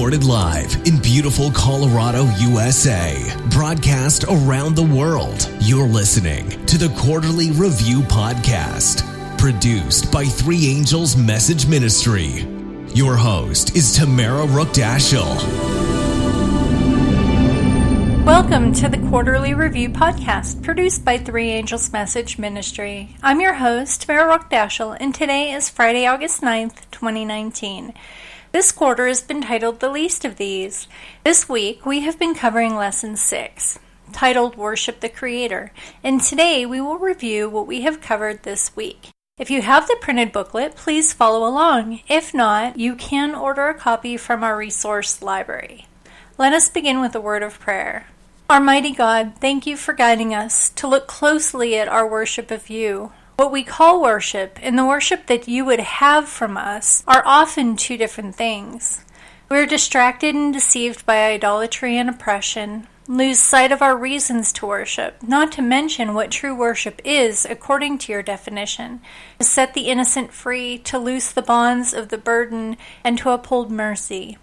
recorded live in beautiful Colorado, USA. Broadcast around the world. You're listening to the Quarterly Review Podcast, produced by Three Angels Message Ministry. Your host is Tamara Rookdashel. Welcome to the Quarterly Review Podcast, produced by Three Angels Message Ministry. I'm your host, Tamara Rookdashel, and today is Friday, August 9th, 2019. This quarter has been titled The Least of These. This week, we have been covering Lesson 6, titled Worship the Creator, and today we will review what we have covered this week. If you have the printed booklet, please follow along. If not, you can order a copy from our resource library. Let us begin with a word of prayer. Our mighty God, thank you for guiding us to look closely at our worship of you. What we call worship and the worship that you would have from us are often two different things. We are distracted and deceived by idolatry and oppression, lose sight of our reasons to worship, not to mention what true worship is according to your definition, to set the innocent free, to loose the bonds of the burden, and to uphold mercy.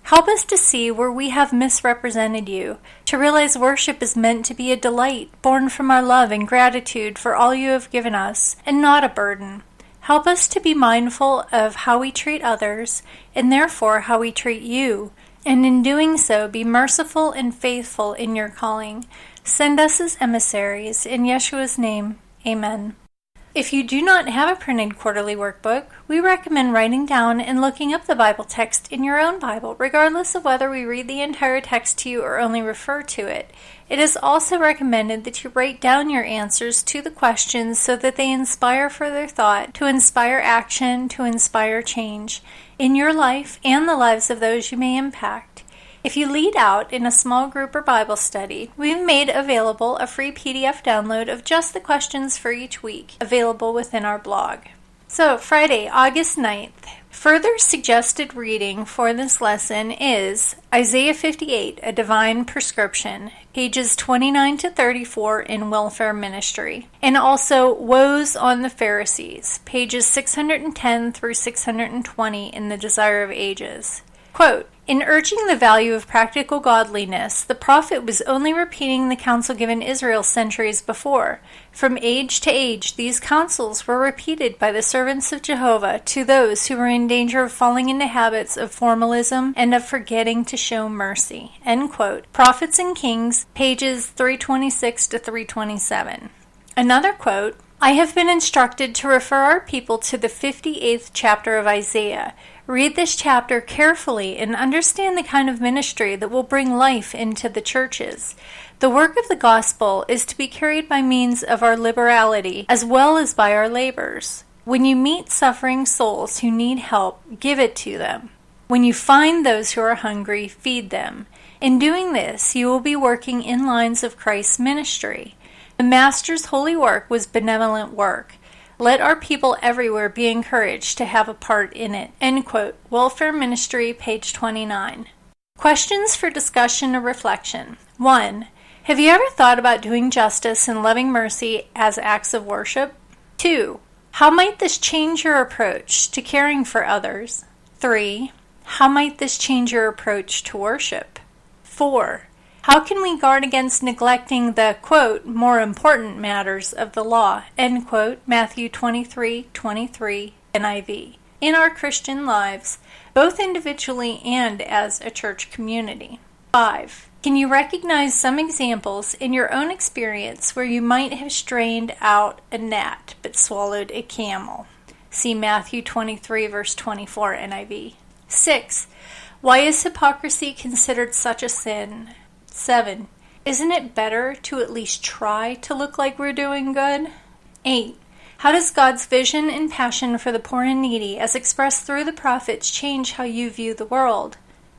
Help us to see where we have misrepresented you, to realize worship is meant to be a delight born from our love and gratitude for all you have given us, and not a burden. Help us to be mindful of how we treat others, and therefore how we treat you, and in doing so be merciful and faithful in your calling. Send us as emissaries. In Yeshua's name, amen. If you do not have a printed quarterly workbook, we recommend writing down and looking up the Bible text in your own Bible, regardless of whether we read the entire text to you or only refer to it. It is also recommended that you write down your answers to the questions so that they inspire further thought, to inspire action, to inspire change in your life and the lives of those you may impact. If you lead out in a small group or Bible study, we've made available a free PDF download of just the questions for each week, available within our blog. So, Friday, August 9th. Further suggested reading for this lesson is Isaiah 58, A Divine Prescription, pages 29 to 34 in Welfare Ministry, and also Woes on the Pharisees, pages 610 through 620 in the Desire of Ages. Quote, in urging the value of practical godliness, the prophet was only repeating the counsel given Israel centuries before. From age to age, these counsels were repeated by the servants of Jehovah to those who were in danger of falling into habits of formalism and of forgetting to show mercy. End quote. Prophets and Kings, pages 326 to 327. Another quote, I have been instructed to refer our people to the 58th chapter of Isaiah. Read this chapter carefully and understand the kind of ministry that will bring life into the churches. The work of the gospel is to be carried by means of our liberality as well as by our labors. When you meet suffering souls who need help, give it to them. When you find those who are hungry, feed them. In doing this, you will be working in lines of Christ's ministry. The Master's holy work was benevolent work. Let our people everywhere be encouraged to have a part in it. End quote. Welfare Ministry, page 29. Questions for discussion or reflection. 1. Have you ever thought about doing justice and loving mercy as acts of worship? 2. How might this change your approach to caring for others? 3. How might this change your approach to worship? 4. How can we guard against neglecting the, quote, more important matters of the law, end quote, Matthew 23:23, NIV, in our Christian lives, both individually and as a church community? 5. Can you recognize some examples in your own experience where you might have strained out a gnat but swallowed a camel? See Matthew 23, verse 24, NIV. 6. Why is hypocrisy considered such a sin? 7. Isn't it better to at least try to look like we're doing good? 8. How does God's vision and passion for the poor and needy, as expressed through the prophets, change how you view the world?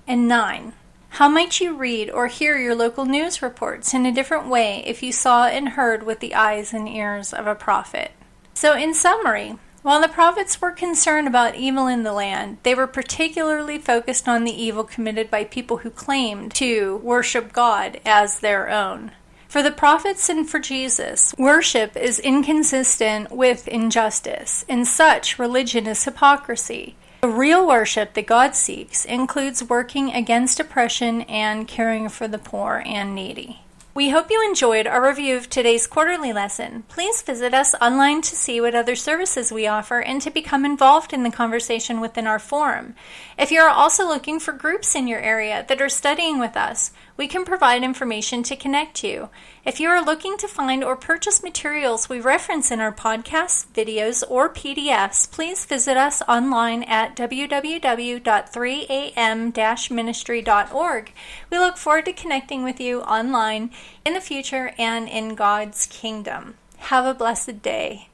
And 9. How might you read or hear your local news reports in a different way if you saw and heard with the eyes and ears of a prophet? So in summary, while the prophets were concerned about evil in the land, they were particularly focused on the evil committed by people who claimed to worship God as their own. For the prophets and for Jesus, worship is inconsistent with injustice, and such religion is hypocrisy. The real worship that God seeks includes working against oppression and caring for the poor and needy. We hope you enjoyed our review of today's quarterly lesson. Please visit us online to see what other services we offer and to become involved in the conversation within our forum. If you are also looking for groups in your area that are studying with us, we can provide information to connect you. If you are looking to find or purchase materials we reference in our podcasts, videos, or PDFs, please visit us online at www.3am-ministry.org. We look forward to connecting with you online in the future and in God's kingdom. Have a blessed day.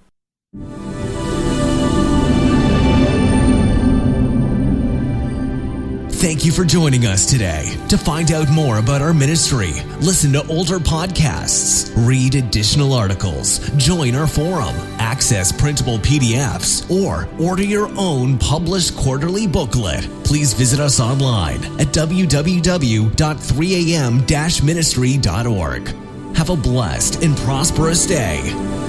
Thank you for joining us today. To find out more about our ministry, listen to older podcasts, read additional articles, join our forum, access printable PDFs, or order your own published quarterly booklet, please visit us online at www.3am-ministry.org. Have a blessed and prosperous day.